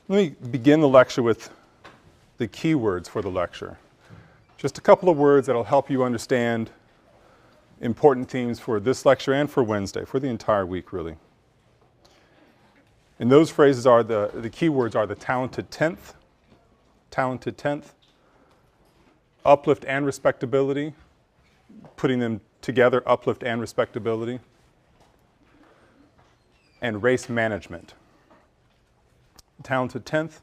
Let me begin the lecture with the key words for the lecture. Just a couple of words that will help you understand important themes for this lecture and for Wednesday, for the entire week, really. And those phrases are the key words are the talented tenth, uplift and respectability, putting them together, uplift and respectability, and race management. Talented tenth,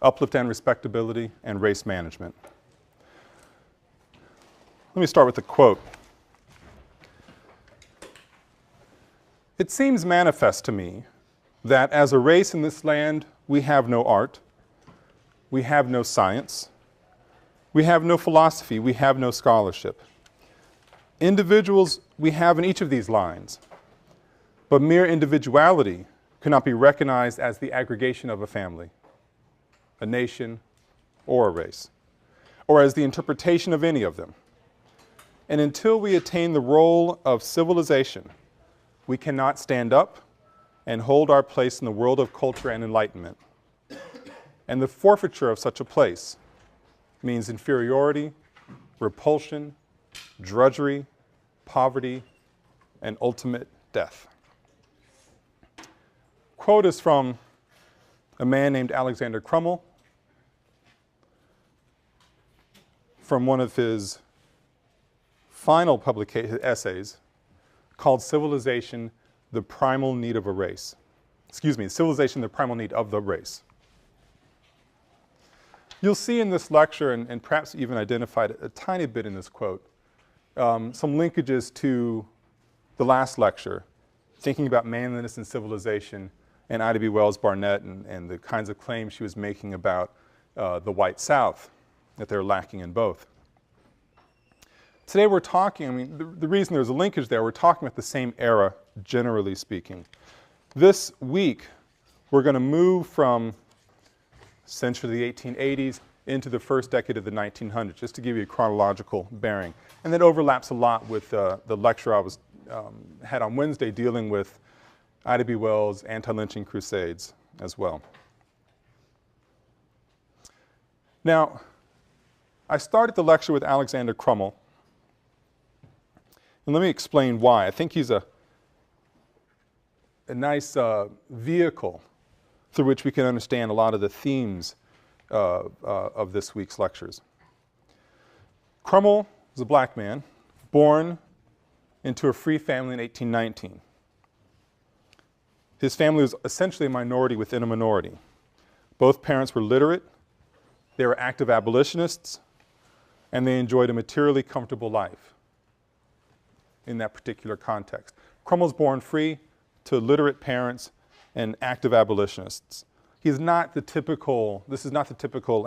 uplift and respectability, and race management. Let me start with a quote. It seems manifest to me that as a race in this land, we have no art, we have no science, we have no philosophy, we have no scholarship. Individuals we have in each of these lines, but mere individuality cannot be recognized as the aggregation of a family, a nation, or a race, or as the interpretation of any of them. And until we attain the role of civilization, we cannot stand up and hold our place in the world of culture and enlightenment. And the forfeiture of such a place means inferiority, repulsion, drudgery, poverty, and ultimate death. Quote is from a man named Alexander Crummell, from one of his final essays called Civilization, the Primal Need of a Race. Civilization, the Primal Need of the Race. You'll see in this lecture, and perhaps even identified a tiny bit in this quote, some linkages to the last lecture, thinking about manliness and civilization, and Ida B. Wells Barnett and the kinds of claims she was making about the white South, that they're lacking in both. Today we're talking, the reason there's a linkage there, we're talking about the same era, generally speaking. This week, we're going to move from essentially the 1880s into the first decade of the 1900s, just to give you a chronological bearing. And that overlaps a lot with the lecture I had on Wednesday dealing with Ida B. Wells' anti-lynching crusades as well. Now, I started the lecture with Alexander Crummell, and let me explain why. I think he's a nice vehicle through which we can understand a lot of the themes of this week's lectures. Crummell was a black man, born into a free family in 1819. His family was essentially a minority within a minority. Both parents were literate, they were active abolitionists, and they enjoyed a materially comfortable life in that particular context. Crummell was born free to literate parents and active abolitionists. This is not the typical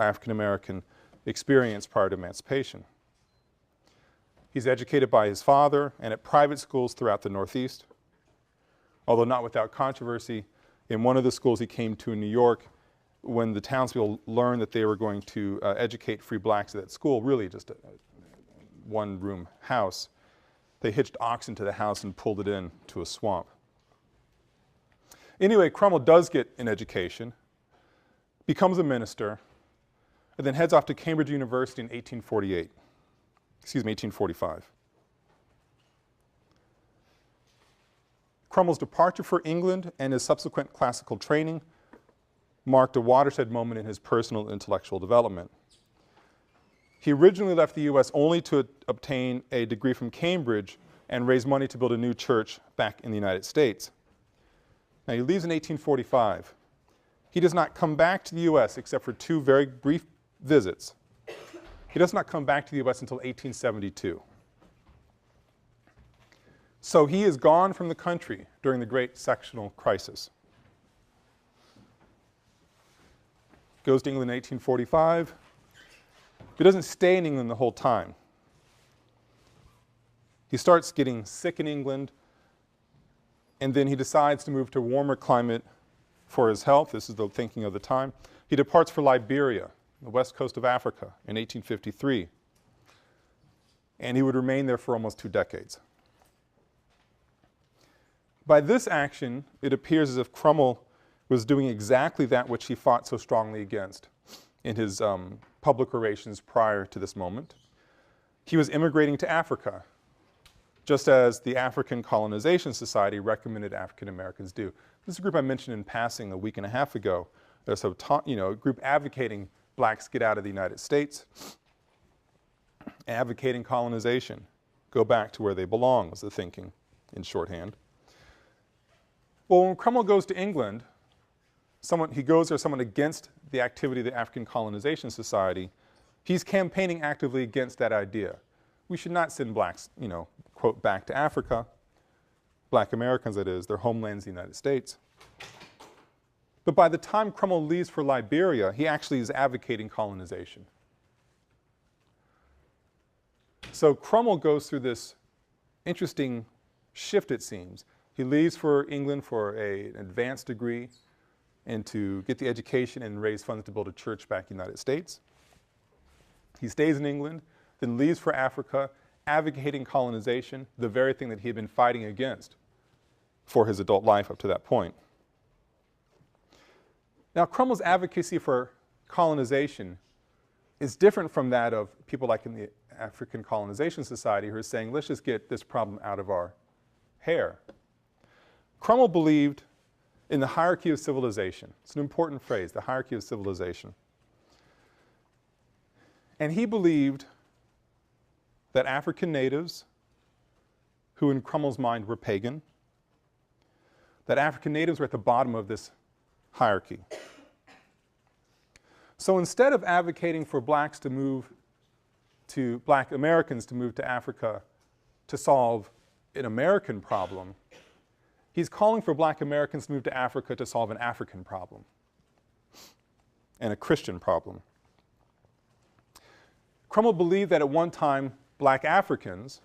African-American experience prior to emancipation. He's educated by his father and at private schools throughout the Northeast, although not without controversy. In one of the schools he came to in New York, when the townspeople learned that they were going to educate free blacks at that school, really just a one-room house, they hitched oxen to the house and pulled it into a swamp. Anyway, Crummell does get an education, becomes a minister, and then heads off to Cambridge University in 1845. Crummell's departure for England and his subsequent classical training marked a watershed moment in his personal and intellectual development. He originally left the U.S. only to obtain a degree from Cambridge and raise money to build a new church back in the United States. Now, he leaves in 1845. He does not come back to the U.S. except for two very brief visits. He does not come back to the U.S. until 1872. So he is gone from the country during the Great Sectional Crisis. Goes to England in 1845. He doesn't stay in England the whole time. He starts getting sick in England, and then he decides to move to a warmer climate for his health. This is the thinking of the time. He departs for Liberia, the west coast of Africa, in 1853. And he would remain there for almost 2 decades. By this action, it appears as if Crummell was doing exactly that which he fought so strongly against in his public orations prior to this moment. He was immigrating to Africa, just as the African Colonization Society recommended African Americans do. This is a group I mentioned in passing a week and a half ago. There's a group advocating blacks get out of the United States, advocating colonization, go back to where they belong was the thinking in shorthand. Well, when Cromwell goes to England, he goes there someone against the activity of the African Colonization Society. He's campaigning actively against that idea. We should not send blacks, quote, back to Africa, black Americans that is, their homelands in the United States. But by the time Cromwell leaves for Liberia, he actually is advocating colonization. So Cromwell goes through this interesting shift, it seems. He leaves for England for an advanced degree and to get the education and raise funds to build a church back in the United States. He stays in England, then leaves for Africa, advocating colonization, the very thing that he had been fighting against for his adult life up to that point. Now, Cromwell's advocacy for colonization is different from that of people like in the African Colonization Society who are saying, let's just get this problem out of our hair. Cromwell believed in the hierarchy of civilization. It's an important phrase, the hierarchy of civilization. And he believed that African natives, who in Cromwell's mind were pagan, that African natives were at the bottom of this hierarchy. So instead of advocating for black Americans to move to Africa to solve an American problem, he's calling for black Americans to move to Africa to solve an African problem and a Christian problem. Cromwell believed that at one time black Africans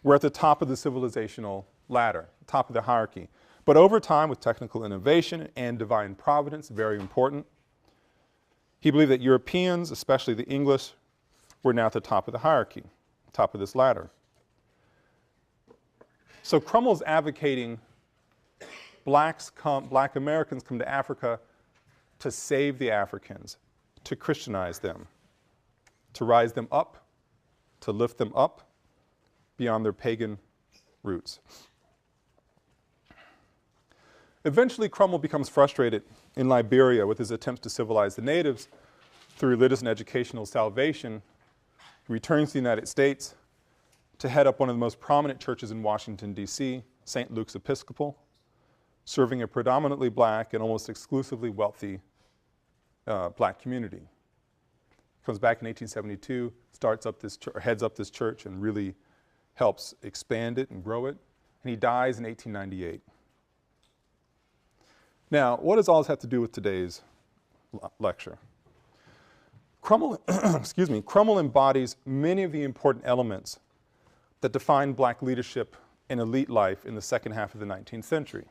were at the top of the civilizational ladder, top of the hierarchy. But over time, with technical innovation and divine providence, very important, he believed that Europeans, especially the English, were now at the top of the hierarchy, top of this ladder. So Cromwell's advocating black Americans come to Africa to save the Africans, to Christianize them, to rise them up, to lift them up beyond their pagan roots. Eventually, Cromwell becomes frustrated in Liberia with his attempts to civilize the natives through religious and educational salvation. He returns to the United States to head up one of the most prominent churches in Washington, D.C., St. Luke's Episcopal, serving a predominantly black and almost exclusively wealthy black community. Comes back in 1872, heads up this church and really helps expand it and grow it, and he dies in 1898. Now, what does all this have to do with today's lecture? Cromwell, Cromwell embodies many of the important elements that define black leadership and elite life in the second half of the 19th century.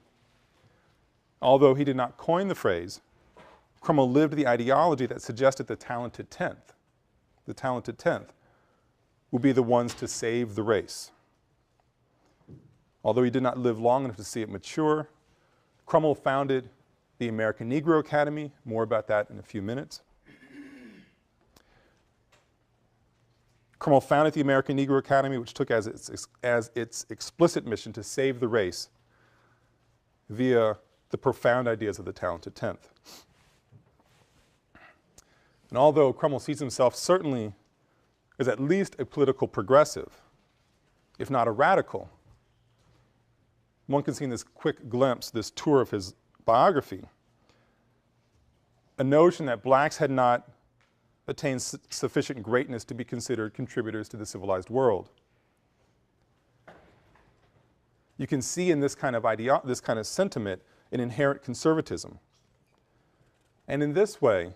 Although he did not coin the phrase, Cromwell lived the ideology that suggested the talented tenth will be the ones to save the race. Although he did not live long enough to see it mature, Cromwell founded the American Negro Academy. More about that in a few minutes. Cromwell founded the American Negro Academy, which took as its explicit mission to save the race via the profound ideas of the talented tenth. And although Cromwell sees himself certainly as at least a political progressive, if not a radical, one can see in this quick glimpse, this tour of his biography, a notion that blacks had not attained sufficient greatness to be considered contributors to the civilized world. You can see in this kind of sentiment an inherent conservatism. And in this way,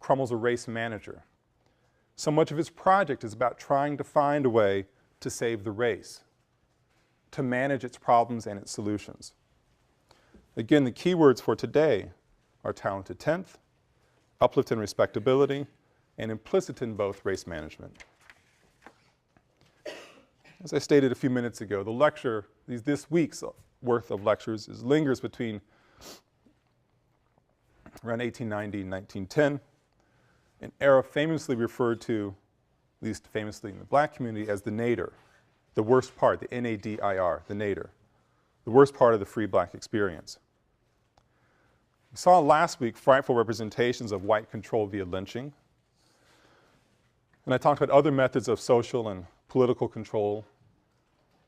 Cromwell's a race manager. So much of his project is about trying to find a way to save the race, to manage its problems and its solutions. Again, the key words for today are talented tenth, uplift and respectability, and implicit in both race management. As I stated a few minutes ago, the lecture, this week's worth of lectures, lingers between around 1890, 1910, an era famously referred to, at least famously in the black community, as the nadir, the worst part, the N-A-D-I-R, the nadir, the worst part of the free black experience. We saw last week frightful representations of white control via lynching. And I talked about other methods of social and political control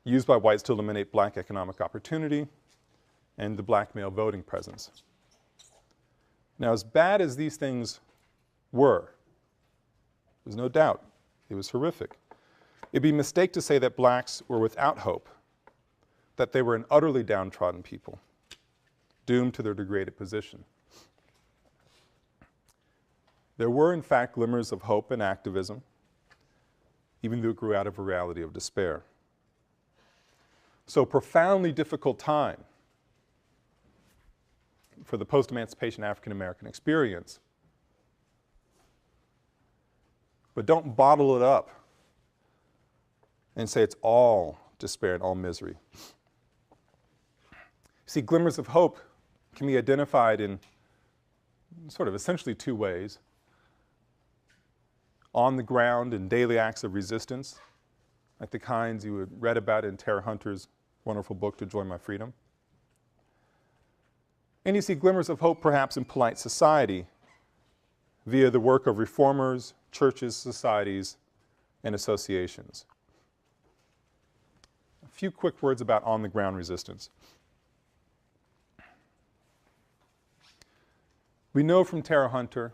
used by whites to eliminate black economic opportunity and the black male voting presence. Now, as bad as these things were, there's no doubt it was horrific. It'd be a mistake to say that blacks were without hope, that they were an utterly downtrodden people, doomed to their degraded position. There were, in fact, glimmers of hope and activism, even though it grew out of a reality of despair. So, profoundly difficult time for the post-emancipation African-American experience. But don't bottle it up and say it's all despair and all misery. See, glimmers of hope can be identified in sort of essentially two ways. On the ground and daily acts of resistance, like the kinds you had read about in Tara Hunter's wonderful book, To Join My Freedom. And you see glimmers of hope perhaps in polite society via the work of reformers, churches, societies, and associations. A few quick words about on-the-ground resistance. We know from Tara Hunter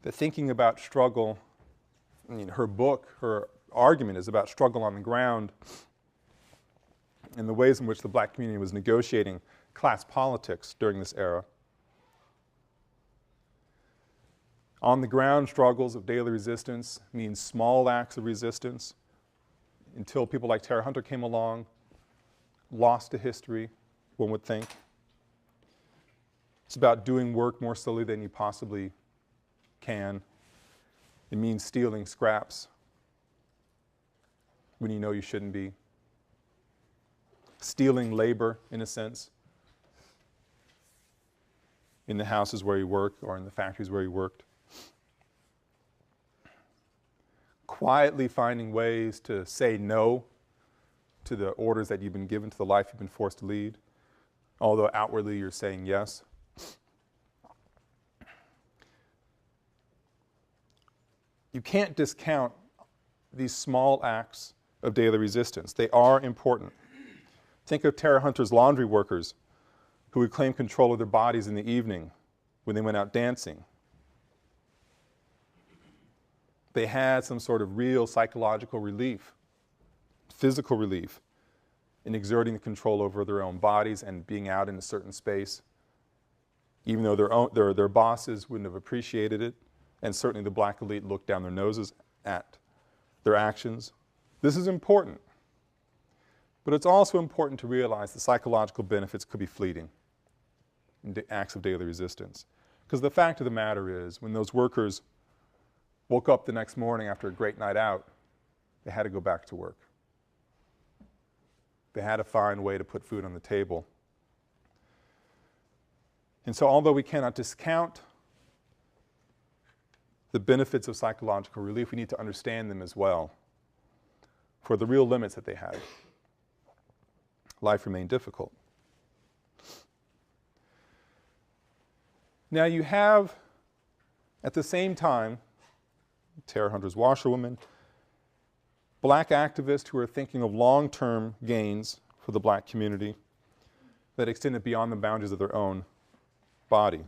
that thinking about struggle, her book, her argument is about struggle on the ground and the ways in which the black community was negotiating class politics during this era. On the ground struggles of daily resistance means small acts of resistance until people like Tara Hunter came along, lost to history, one would think. It's about doing work more slowly than you possibly can. It means stealing scraps when you know you shouldn't be. Stealing labor, in a sense, in the houses where you work or in the factories where you worked. Quietly finding ways to say no to the orders that you've been given, to the life you've been forced to lead, although outwardly you're saying yes. You can't discount these small acts of daily resistance. They are important. Think of Tara Hunter's laundry workers who would claim control of their bodies in the evening when they went out dancing. They had some sort of real psychological relief, physical relief, in exerting the control over their own bodies and being out in a certain space, even though their bosses wouldn't have appreciated it, and certainly the black elite looked down their noses at their actions. This is important. But it's also important to realize the psychological benefits could be fleeting in acts of daily resistance. Because the fact of the matter is, when those workers woke up the next morning after a great night out, they had to go back to work. They had to find a way to put food on the table. And so although we cannot discount the benefits of psychological relief, we need to understand them as well for the real limits that they had. Life remained difficult. Now you have, at the same time, Tara Hunter's washerwoman, black activists who are thinking of long-term gains for the black community that extended beyond the boundaries of their own body.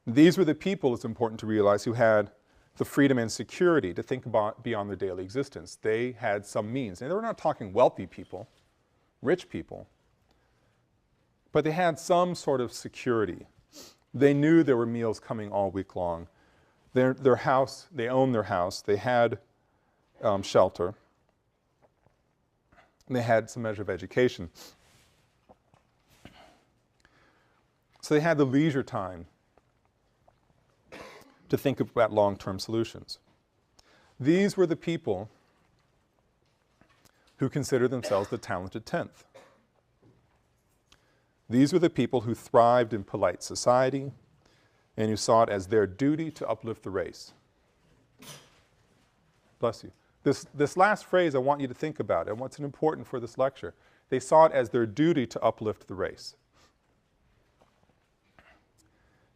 These were the people, it's important to realize, who had the freedom and security to think about beyond their daily existence. They had some means. And they were not talking wealthy people, rich people, but they had some sort of security. They knew there were meals coming all week long. Their house, they owned their house, they had shelter, and they had some measure of education. So they had the leisure time to think about long-term solutions. These were the people who considered themselves the talented tenth. These were the people who thrived in polite society and who saw it as their duty to uplift the race. Bless you. This last phrase I want you to think about, and what's important for this lecture. They saw it as their duty to uplift the race.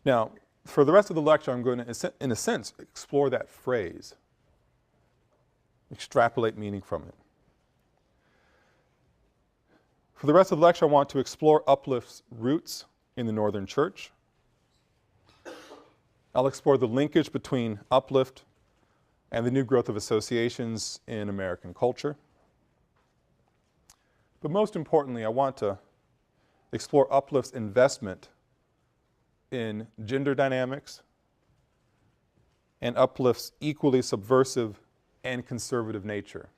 Now, for the rest of the lecture, I'm going to, in a sense, explore that phrase, extrapolate meaning from it. For the rest of the lecture, I want to explore Uplift's roots in the Northern Church. I'll explore the linkage between Uplift and the new growth of associations in American culture. But most importantly, I want to explore Uplift's investment in gender dynamics and Uplift's equally subversive and conservative nature.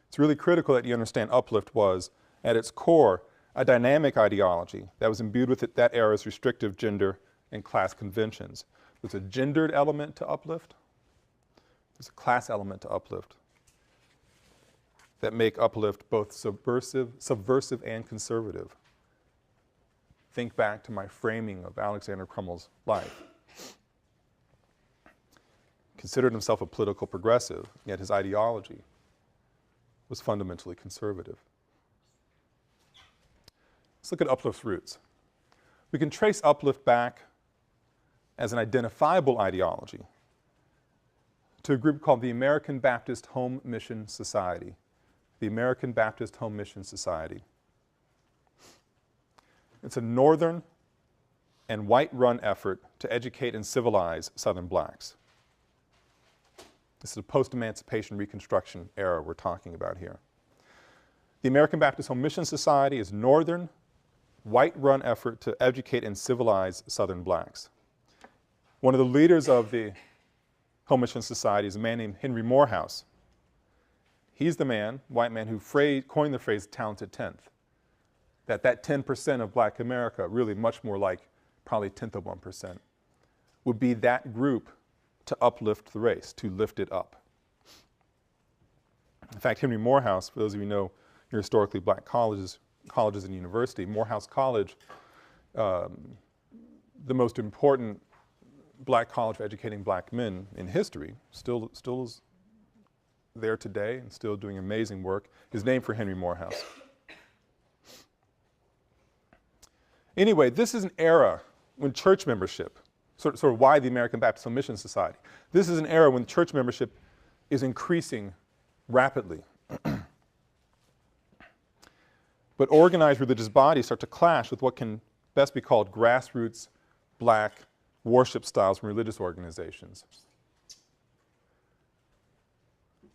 It's really critical that you understand Uplift was, at its core, a dynamic ideology that was imbued with that era's restrictive gender and class conventions. There's a gendered element to Uplift. There's a class element to Uplift that make Uplift both subversive and conservative. Think back to my framing of Alexander Crummel's life. Considered himself a political progressive, yet his ideology was fundamentally conservative. Let's look at Uplift's roots. We can trace Uplift back as an identifiable ideology to a group called the American Baptist Home Mission Society. The American Baptist Home Mission Society. It's a northern and white-run effort to educate and civilize Southern blacks. This is a post-emancipation Reconstruction era we're talking about here. The American Baptist Home Mission Society is a northern, white-run effort to educate and civilize Southern blacks. One of the leaders of the Home Mission Society is a man named Henry Morehouse. He's the man, white man, who coined the phrase talented tenth. That 10% of black America, really much more like probably 1/10 of 1%, would be that group to uplift the race, to lift it up. In fact, Henry Morehouse, for those of you who know your historically black colleges and university, Morehouse College, the most important black college for educating black men in history, still is there today and still doing amazing work, is named for Henry Morehouse. Anyway, this is an era when church membership, sort of why the American Baptist Home Mission Society, this is an era when church membership is increasing rapidly. But organized religious bodies start to clash with what can best be called grassroots black worship styles from religious organizations.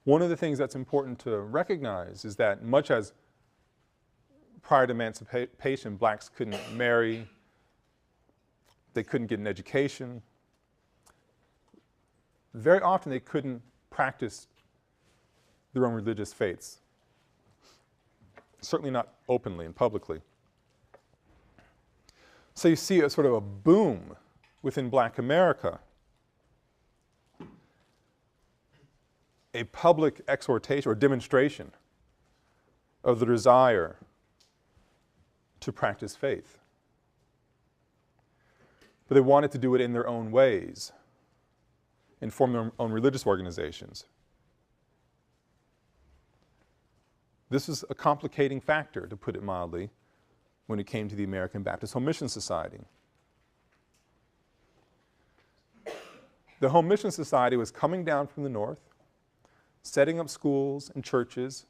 One of the things that's important to recognize is that much as prior to emancipation, blacks couldn't marry, they couldn't get an education, very often they couldn't practice their own religious faiths. Certainly not openly and publicly. So you see a sort of a boom within black America, a public exhortation or demonstration of the desire to practice faith. But they wanted to do it in their own ways and form their own religious organizations. This was a complicating factor, to put it mildly, when it came to the American Baptist Home Mission Society. The Home Mission Society was coming down from the north, setting up schools and churches,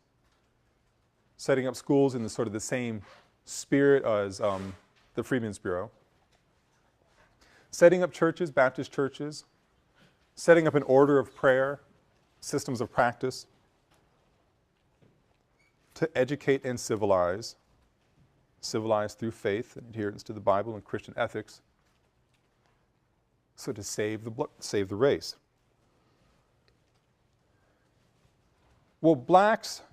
setting up schools in the sort of the same spirit as the Freedmen's Bureau, setting up churches, Baptist churches, setting up an order of prayer, systems of practice, to educate and civilize through faith and adherence to the Bible and Christian ethics, so to save the race. Well, blacks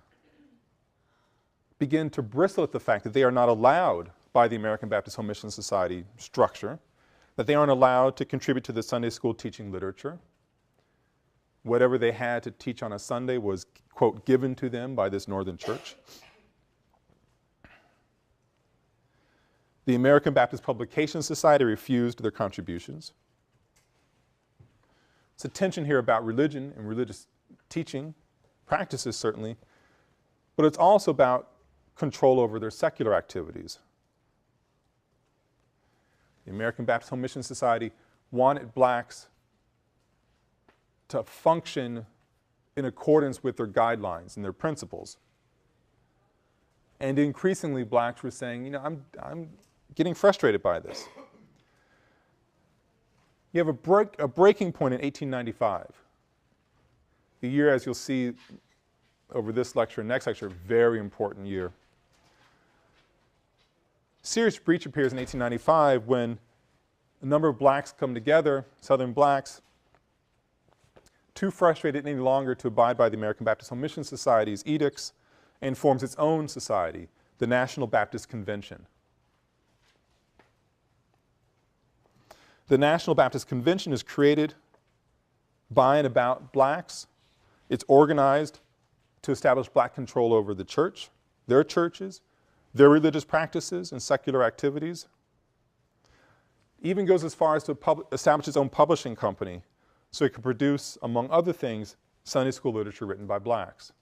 begin to bristle at the fact that they are not allowed by the American Baptist Home Mission Society structure, that they aren't allowed to contribute to the Sunday school teaching literature. Whatever they had to teach on a Sunday was, quote, given to them by this northern church. The American Baptist Publication Society refused their contributions. It's a tension here about religion and religious teaching, practices certainly, but it's also about control over their secular activities. The American Baptist Home Mission Society wanted blacks to function in accordance with their guidelines and their principles. And increasingly blacks were saying, you know, I'm getting frustrated by this. You have a breaking point in 1895. The year, as you'll see over this lecture and next lecture, very important year. Serious breach appears in 1895 when a number of blacks come together, Southern blacks, too frustrated any longer to abide by the American Baptist Home Mission Society's edicts, and forms its own society, the National Baptist Convention. The National Baptist Convention is created by and about blacks. It's organized to establish black control over the church, their churches, their religious practices and secular activities. Even goes as far as to establish its own publishing company so it could produce, among other things, Sunday school literature written by blacks.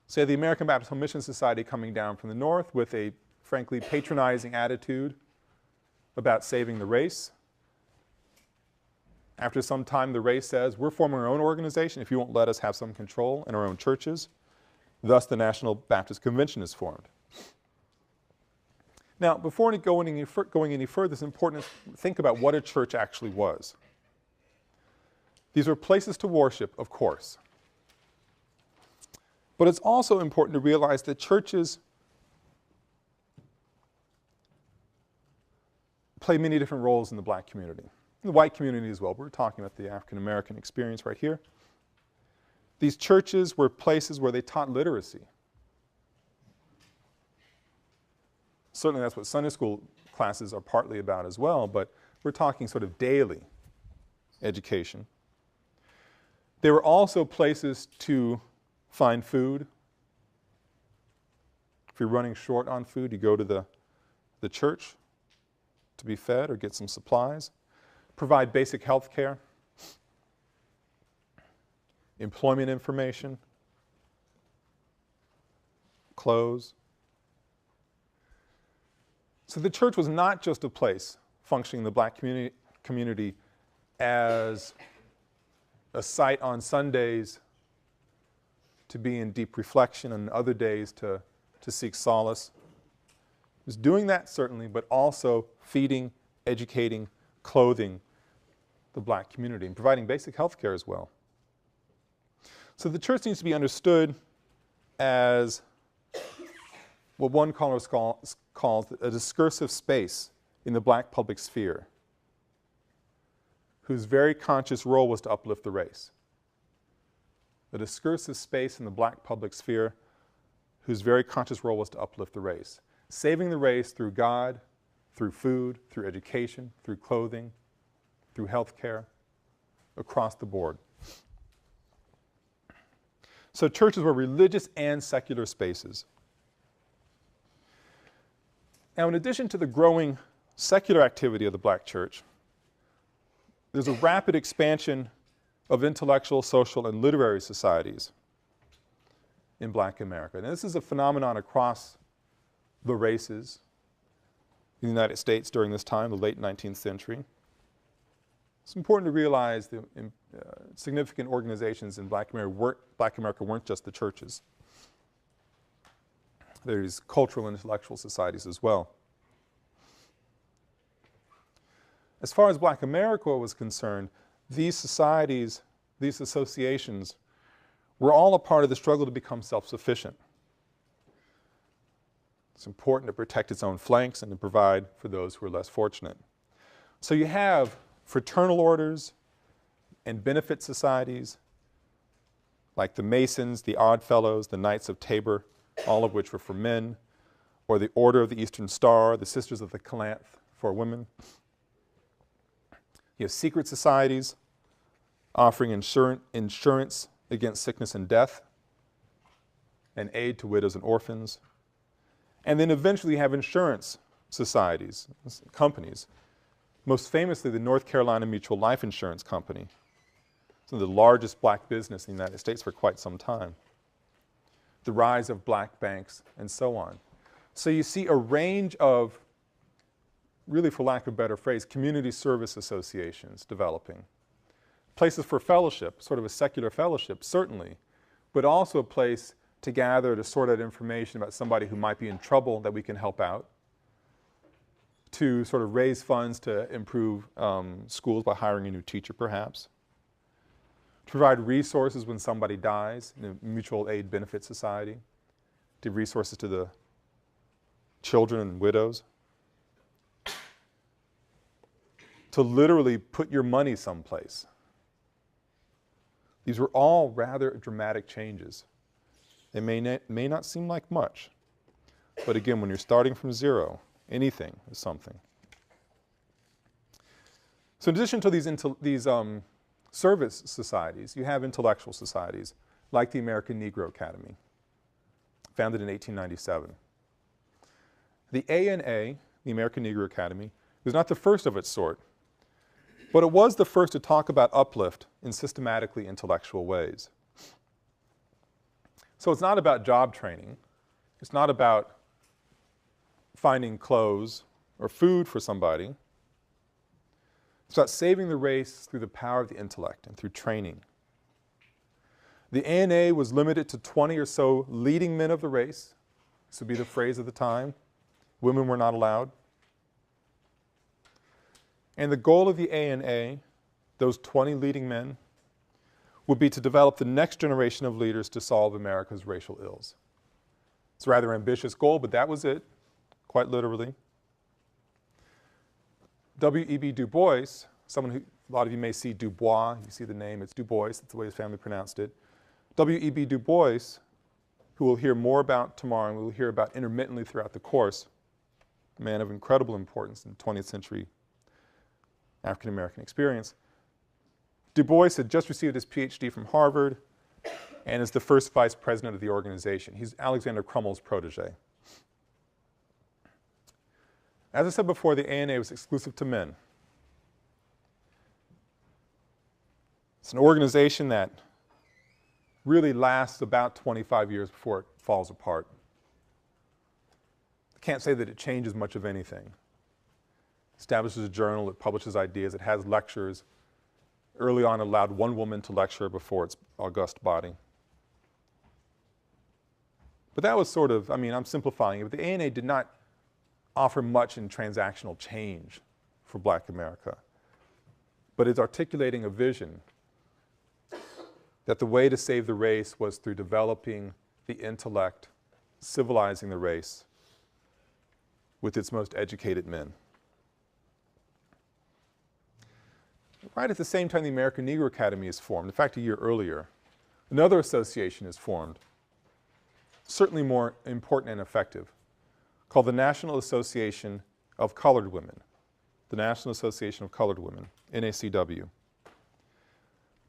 Say the American Baptist Home Mission Society coming down from the north with a frankly patronizing attitude about saving the race. After some time, the race says, we're forming our own organization if you won't let us have some control in our own churches. Thus, the National Baptist Convention is formed. Now, before going any further, it's important to think about what a church actually was. These were places to worship, of course. But it's also important to realize that churches play many different roles in the black community, the white community as well. We're talking about the African American experience right here. These churches were places where they taught literacy. Certainly that's what Sunday school classes are partly about as well, but we're talking sort of daily education. They were also places to find food. If you're running short on food, you go to the church to be fed or get some supplies. Provide basic health care, employment information, clothes. So the church was not just a place functioning in the black community as a site on Sundays to be in deep reflection and other days to seek solace. It was doing that certainly, but also feeding, educating, clothing the black community and providing basic health care as well. So the church needs to be understood as what one scholar calls a discursive space in the black public sphere, whose very conscious role was to uplift the race. A discursive space in the black public sphere whose very conscious role was to uplift the race. Saving the race through God, through food, through education, through clothing, through health care, across the board. So churches were religious and secular spaces. Now, in addition to the growing secular activity of the black church, there's a rapid expansion of intellectual, social, and literary societies in black America. And this is a phenomenon across the races in the United States during this time, the late 19th century. It's important to realize the significant organizations in black America weren't just the churches. There's cultural and intellectual societies as well. As far as black America was concerned, these societies, these associations, were all a part of the struggle to become self-sufficient. It's important to protect its own flanks and to provide for those who are less fortunate. So you have fraternal orders and benefit societies like the Masons, the Odd Fellows, the Knights of Tabor, all of which were for men, or the Order of the Eastern Star, the Sisters of the Calanth for women. You have secret societies offering insurance against sickness and death and aid to widows and orphans. And then eventually you have insurance societies, companies. Most famously, the North Carolina Mutual Life Insurance Company. It's one of the largest black business in the United States for quite some time. The rise of black banks, and so on. So you see a range of, really for lack of a better phrase, community service associations developing. Places for fellowship, sort of a secular fellowship, certainly, but also a place to gather to sort out information about somebody who might be in trouble that we can help out, to sort of raise funds to improve schools by hiring a new teacher perhaps, to provide resources when somebody dies in a mutual aid benefit society, to give resources to the children and widows, to literally put your money someplace. These were all rather dramatic changes. They may not seem like much, but again, when you're starting from zero, anything is something. So in addition to these service societies, you have intellectual societies like the American Negro Academy, founded in 1897. The ANA, the American Negro Academy, was not the first of its sort, but it was the first to talk about uplift in systematically intellectual ways. So it's not about job training. It's not about finding clothes or food for somebody. It's about saving the race through the power of the intellect and through training. The ANA was limited to 20 or so leading men of the race. This would be the phrase of the time. Women were not allowed. And the goal of the ANA, those 20 leading men, would be to develop the next generation of leaders to solve America's racial ills. It's a rather ambitious goal, but that was it, quite literally. W.E.B. Du Bois, someone who, a lot of you may see Du Bois, you see the name, it's Du Bois, that's the way his family pronounced it. W.E.B. Du Bois, who we'll hear more about tomorrow and we'll hear about intermittently throughout the course, a man of incredible importance in 20th century African American experience. Du Bois had just received his PhD from Harvard and is the first vice president of the organization. He's Alexander Crummel's protege. As I said before, the ANA was exclusive to men. It's an organization that really lasts about 25 years before it falls apart. I can't say that it changes much of anything. Establishes a journal, it publishes ideas, it has lectures. Early on, it allowed one woman to lecture before its august body. But that was sort of, I mean, I'm simplifying it, but the ANA did not offer much in transactional change for black America. But it's articulating a vision that the way to save the race was through developing the intellect, civilizing the race with its most educated men. Right at the same time the American Negro Academy is formed, in fact a year earlier, another association is formed, certainly more important and effective, called the National Association of Colored Women. The National Association of Colored Women, NACW.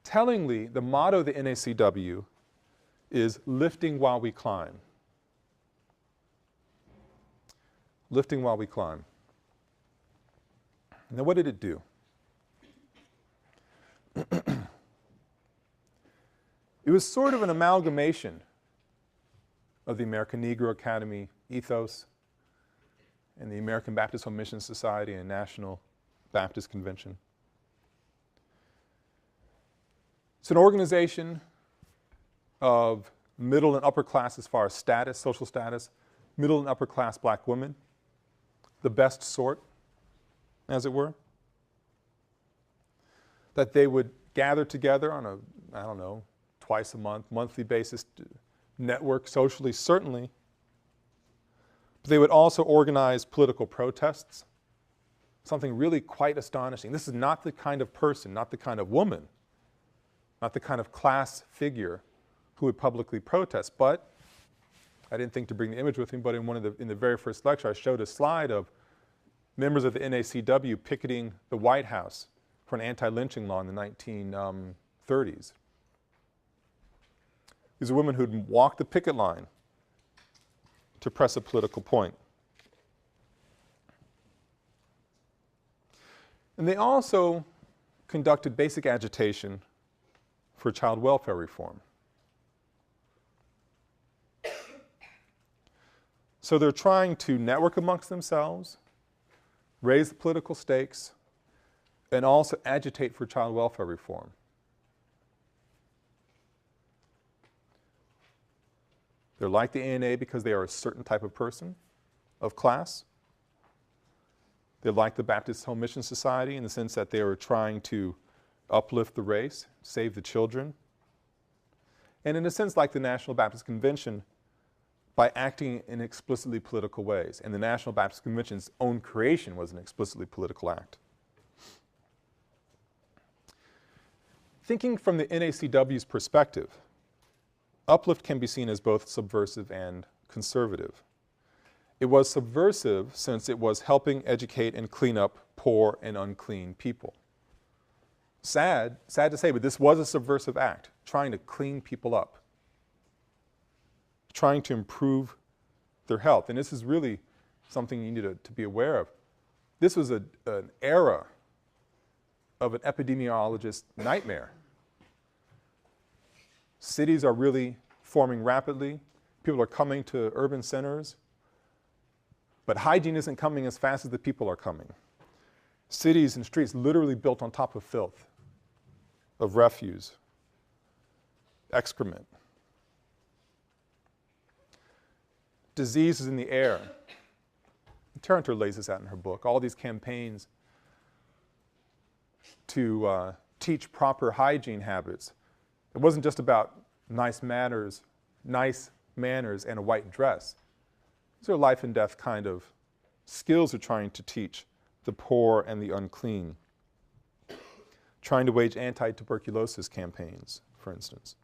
Tellingly, the motto of the NACW is lifting while we climb. Lifting while we climb. Now what did it do? It was sort of an amalgamation of the American Negro Academy ethos and the American Baptist Home Mission Society and National Baptist Convention. It's an organization of middle and upper class as far as status, social status, middle and upper class black women, the best sort, as it were, that they would gather together on a, I don't know, twice a month, monthly basis, network socially, certainly. But they would also organize political protests, something really quite astonishing. This is not the kind of person, not the kind of woman, not the kind of class figure who would publicly protest. But I didn't think to bring the image with me, but in the very first lecture I showed a slide of members of the NACW picketing the White House for an anti-lynching law in the 1930s. These are women who'd walked the picket line to press a political point. And they also conducted basic agitation for child welfare reform. So they're trying to network amongst themselves, raise the political stakes, and also agitate for child welfare reform. They're like the ANA because they are a certain type of person, of class. They're like the Baptist Home Mission Society in the sense that they are trying to uplift the race, save the children. And in a sense like the National Baptist Convention by acting in explicitly political ways. And the National Baptist Convention's own creation was an explicitly political act. Thinking from the NACW's perspective, Uplift can be seen as both subversive and conservative. It was subversive since it was helping educate and clean up poor and unclean people. Sad to say, but this was a subversive act, trying to clean people up, trying to improve their health. And this is really something you need to be aware of. This was an era of an epidemiologist's nightmare. Cities are really forming rapidly. People are coming to urban centers. But hygiene isn't coming as fast as the people are coming. Cities and streets literally built on top of filth, of refuse, excrement. Disease is in the air. Tarenter lays this out in her book. All these campaigns to teach proper hygiene habits. It wasn't just about nice manners and a white dress. These are life and death kind of skills they're trying to teach the poor and the unclean. Trying to wage anti-tuberculosis campaigns, for instance.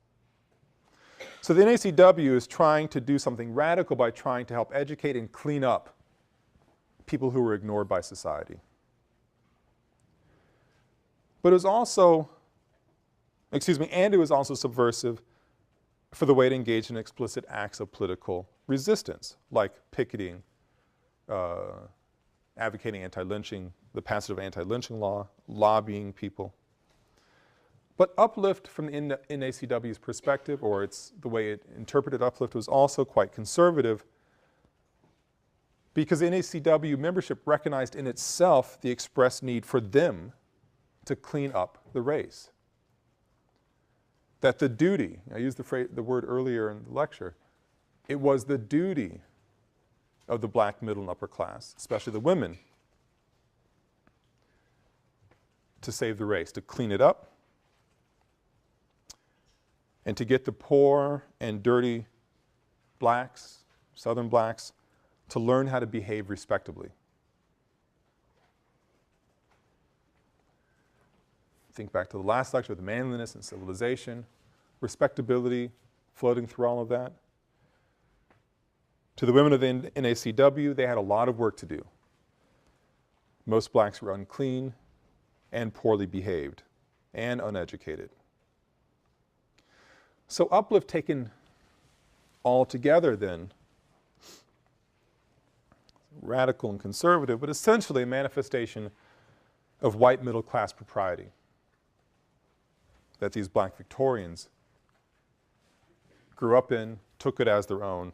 So the NACW is trying to do something radical by trying to help educate and clean up people who were ignored by society. But it was also, and it was also subversive for the way to engage in explicit acts of political resistance, like picketing, advocating anti-lynching, the passage of anti-lynching law, lobbying people. But Uplift from the NACW's perspective, or the way it interpreted Uplift, was also quite conservative because NACW membership recognized in itself the express need for them to clean up the race. That the duty, I used the word earlier in the lecture, it was the duty of the black middle and upper class, especially the women, to save the race, to clean it up, and to get the poor and dirty blacks, Southern blacks, to learn how to behave respectably. Think back to the last lecture, the manliness and civilization, respectability floating through all of that. To the women of the NACW, they had a lot of work to do. Most blacks were unclean and poorly behaved and uneducated. So Uplift taken all together then, radical and conservative, but essentially a manifestation of white middle class propriety that these black Victorians grew up in, took it as their own,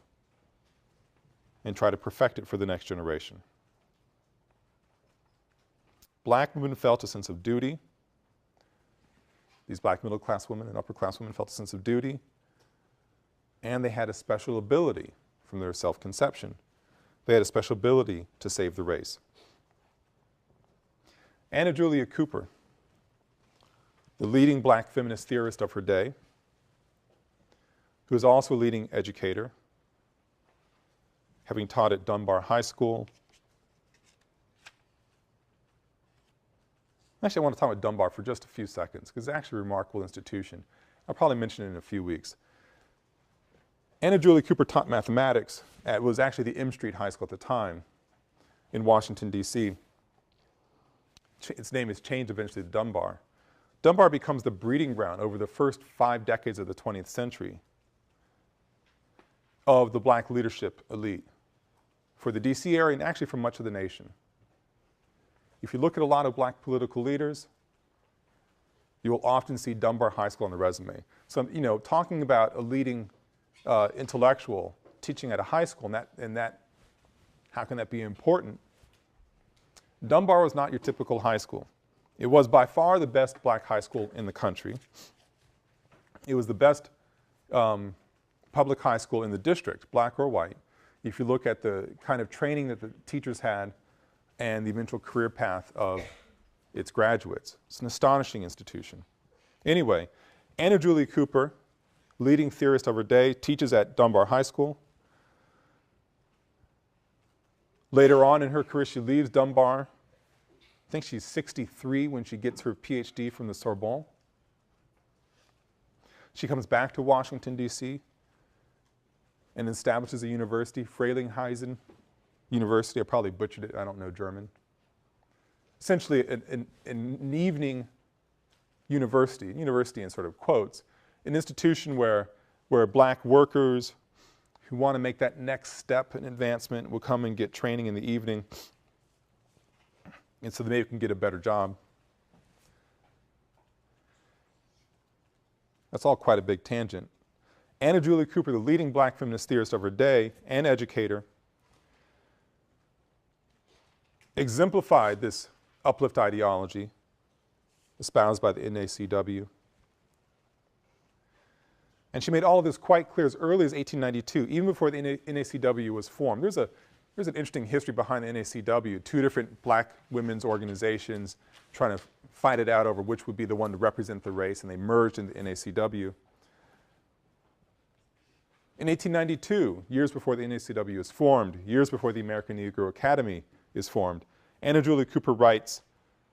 and tried to perfect it for the next generation. Black women felt a sense of duty. These black middle class women and upper class women felt a sense of duty, and they had a special ability from their self-conception. They had a special ability to save the race. Anna Julia Cooper, the leading black feminist theorist of her day, who was also a leading educator, having taught at Dunbar High School. Actually, I want to talk about Dunbar for just a few seconds because it's actually a remarkable institution. I'll probably mention it in a few weeks. Anna Julia Cooper taught mathematics at what was actually the M Street High School at the time in Washington, D.C. Its name is changed eventually to Dunbar. Dunbar becomes the breeding ground over the first 5 decades of the 20th century of the black leadership elite for the DC area and actually for much of the nation. If you look at a lot of black political leaders, you will often see Dunbar High School on the resume. So, you know, talking about a leading intellectual teaching at a high school and that how can that be important? Dunbar was not your typical high school. It was by far the best black high school in the country. It was the best public high school in the district, black or white. If you look at the kind of training that the teachers had and the eventual career path of its graduates. It's an astonishing institution. Anyway, Anna Julia Cooper, leading theorist of her day, teaches at Dunbar High School. Later on in her career, she leaves Dunbar. I think she's 63 when she gets her PhD from the Sorbonne. She comes back to Washington, D.C. and establishes a university, Frelinghuysen University. I probably butchered it, I don't know German. Essentially an evening university in sort of quotes, an institution where black workers who want to make that next step in advancement will come and get training in the evening, and so that they can get a better job. That's all quite a big tangent. Anna Julia Cooper, the leading black feminist theorist of her day and educator, exemplified this uplift ideology espoused by the NACW. And she made all of this quite clear as early as 1892, even before the NACW was formed. There's an interesting history behind the NACW, two different black women's organizations trying to fight it out over which would be the one to represent the race, and they merged into the NACW. In 1892, years before the NACW is formed, years before the American Negro Academy is formed, Anna Julia Cooper writes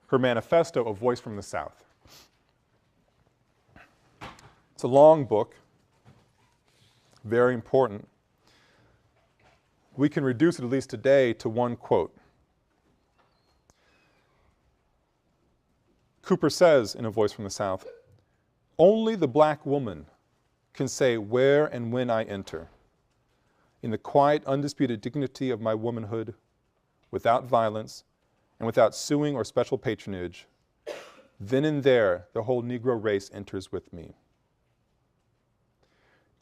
her manifesto, A Voice from the South. It's a long book, very important. We can reduce it, at least today, to one quote. Cooper says in A Voice from the South, "Only the black woman can say where and when I enter, in the quiet, undisputed dignity of my womanhood, without violence, and without suing or special patronage, then and there the whole Negro race enters with me."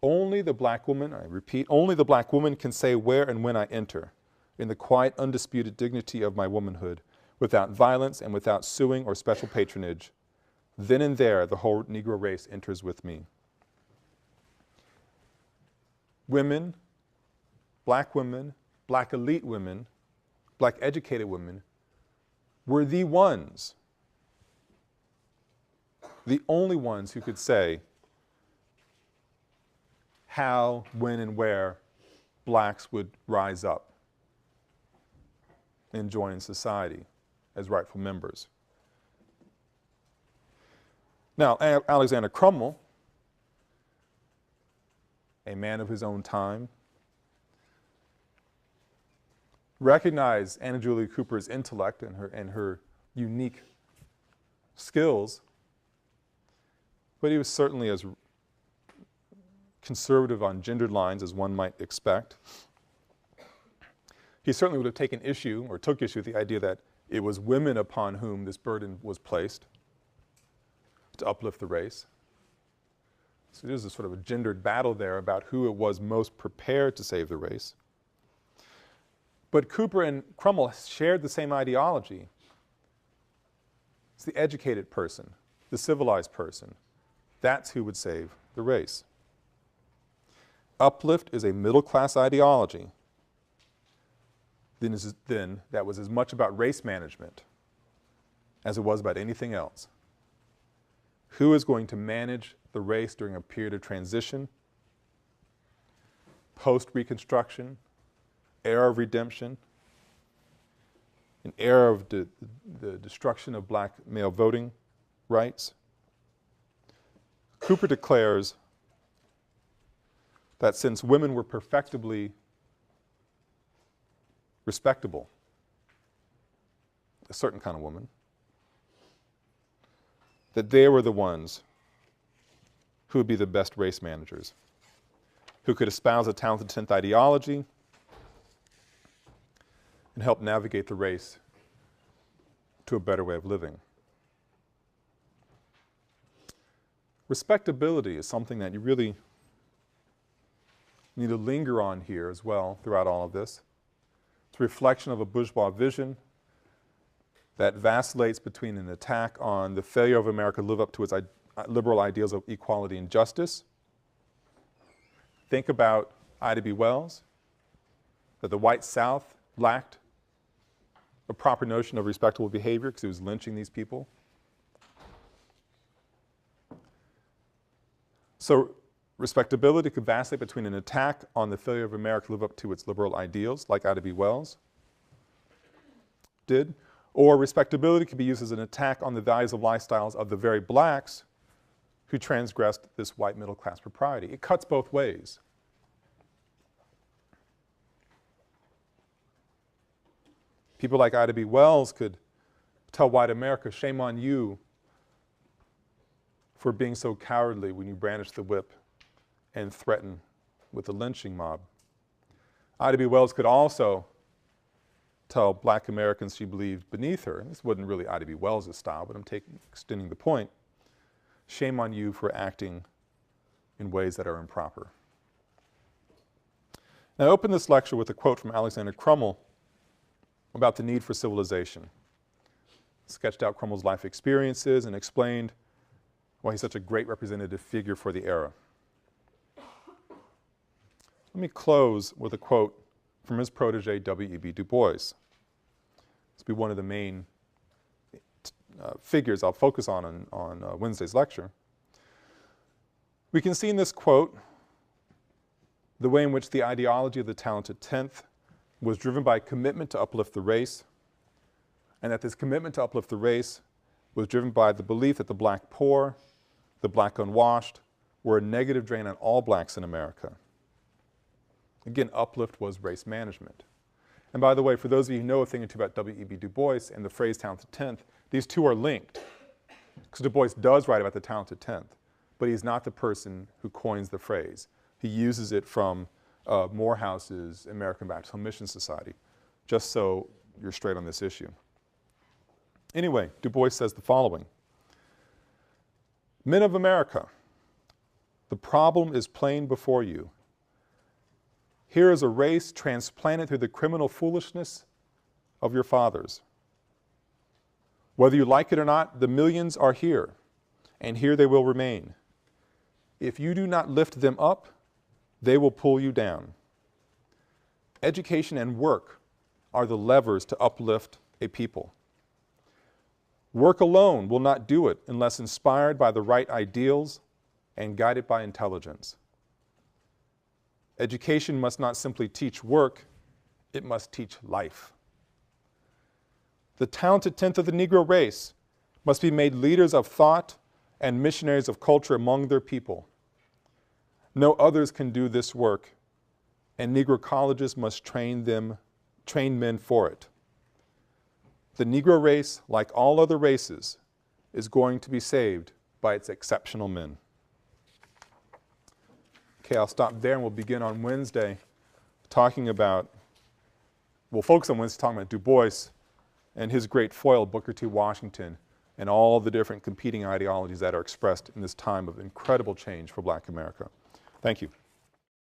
Only the black woman, I repeat, only the black woman can say where and when I enter, in the quiet, undisputed dignity of my womanhood, without violence and without suing or special patronage, then and there the whole Negro race enters with me. Women, black elite women, black educated women, were the ones, the only ones who could say how, when, and where blacks would rise up and join society as rightful members. Now, Alexander Crummell, a man of his own time, recognized Anna Julia Cooper's intellect and her unique skills, but he was certainly as conservative on gendered lines as one might expect. He certainly would have taken issue, or took issue with the idea that it was women upon whom this burden was placed to uplift the race. So there's a sort of a gendered battle there about who it was most prepared to save the race. But Cooper and Crummell shared the same ideology. It's the educated person, the civilized person. That's who would save the race. Uplift is a middle-class ideology. Then that was as much about race management as it was about anything else. Who is going to manage the race during a period of transition, post-Reconstruction, era of redemption, an era of the destruction of black male voting rights? Cooper declares that since women were perfectibly respectable, a certain kind of woman, that they were the ones who would be the best race managers. who could espouse a talented 10th ideology and help navigate the race to a better way of living. Respectability is something that you really need to linger on here as well throughout all of this. It's a reflection of a bourgeois vision that vacillates between an attack on the failure of America to live up to its liberal ideals of equality and justice. Think about Ida B. Wells, that the white South lacked a proper notion of respectable behavior because it was lynching these people. So respectability could vacillate between an attack on the failure of America to live up to its liberal ideals, like Ida B. Wells did, or respectability could be used as an attack on the values of lifestyles of the very blacks who transgressed this white middle class propriety. It cuts both ways. People like Ida B. Wells could tell white America, shame on you for being so cowardly when you brandish the whip and threaten with the lynching mob. Ida B. Wells could also tell black Americans she believed beneath her, and this wasn't really Ida B. Wells' style, but I'm extending the point, shame on you for acting in ways that are improper. Now I opened this lecture with a quote from Alexander Crummell about the need for civilization. Sketched out Crummel's life experiences and explained why he's such a great representative figure for the era. Let me close with a quote from his protege, W.E.B. Du Bois. This will be one of the main figures I'll focus on Wednesday's lecture. We can see in this quote the way in which the ideology of the talented 10th was driven by a commitment to uplift the race, and that this commitment to uplift the race was driven by the belief that the black poor, the black unwashed, were a negative drain on all blacks in America. Again, uplift was race management. And by the way, for those of you who know a thing or two about W.E.B. Du Bois and the phrase talented 10th, these two are linked. Because Du Bois does write about the talented 10th, but he's not the person who coins the phrase. He uses it from Morehouse's American Baptist Home Mission Society, just so you're straight on this issue. Anyway, Du Bois says the following: Men of America, the problem is plain before you. Here is a race transplanted through the criminal foolishness of your fathers. Whether you like it or not, the millions are here, and here they will remain. If you do not lift them up, they will pull you down. Education and work are the levers to uplift a people. Work alone will not do it unless inspired by the right ideals and guided by intelligence. Education must not simply teach work, it must teach life. The talented 10th of the Negro race must be made leaders of thought and missionaries of culture among their people. No others can do this work, and Negro colleges must train men for it. The Negro race, like all other races, is going to be saved by its exceptional men. Okay, I'll stop there and we'll begin on Wednesday we'll focus on Wednesday talking about Du Bois and his great foil, Booker T. Washington, and all the different competing ideologies that are expressed in this time of incredible change for Black America. Thank you.